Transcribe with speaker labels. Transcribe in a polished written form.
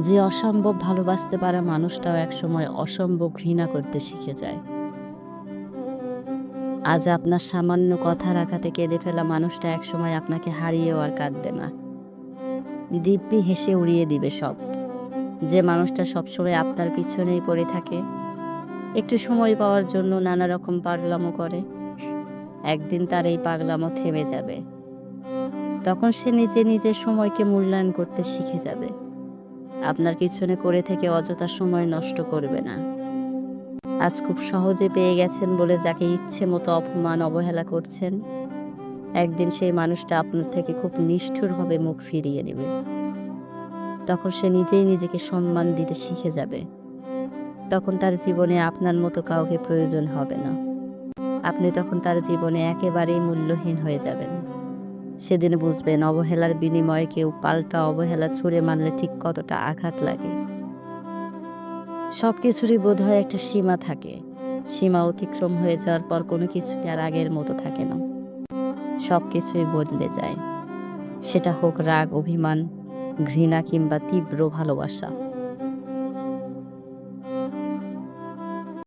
Speaker 1: যে অসম্ভব ভালোবাসতে পারা মানুষটাও একসময় অসম্ভব ঘৃণা করতে শিখে যায়। আজ আপনার সামান্য কথার আঘাতে কেঁদে ফেলা মানুষটা একসময় আপনাকে হারিয়েও আর কাঁদবে না। দিব্যি হেসে উড়িয়ে দিবে সব। যে মানুষটা সবসময় আপনার পিছনেই পড়ে থাকে, একটু সময় পাওয়ার জন্য নানা রকম পাগলামো করে, একদিন তার এই পাগলামো থেমে যাবে। তখন সে নিজের সময়কে মূল্যায়ন করতে শিখে যাবে। আপনার পিছনে পড়ে থেকে অযথা সময় নষ্ট করবে না। আজ খুব সহজে পেয়ে গেছেন বলে যাকে ইচ্ছে মতো অপমান অবহেলা করছেন, একদিন সেই মানুষটা আপনার থেকে খুব নিষ্ঠুরভাবে মুখ ফিরিয়ে নেবে। তখন সে নিজেই নিজেকে সম্মান দিতে শিখে যাবে। তখন তার জীবনে আপনার মতো কাউকে প্রয়োজন হবে না। আপনি তখন তার জীবনে একেবারেই মূল্যহীন হয়ে যাবেন। সেদিন বুঝবেন অবহেলার বিনিময়ে কেউ পাল্টা অবহেলা ছুঁড়ে মারলে ঠিক কতটা আঘাত লাগে। সবকিছুরই বোধহয় একটা সীমা থাকে। সীমা অতিক্রম হয়ে যাওয়ার পর কোনো কিছুই আর আগের মতো থাকে না। সবকিছুই বদলে যায়। সেটা হোক রাগ, অভিমান, ঘৃণা কিংবা তীব্র ভালোবাসা।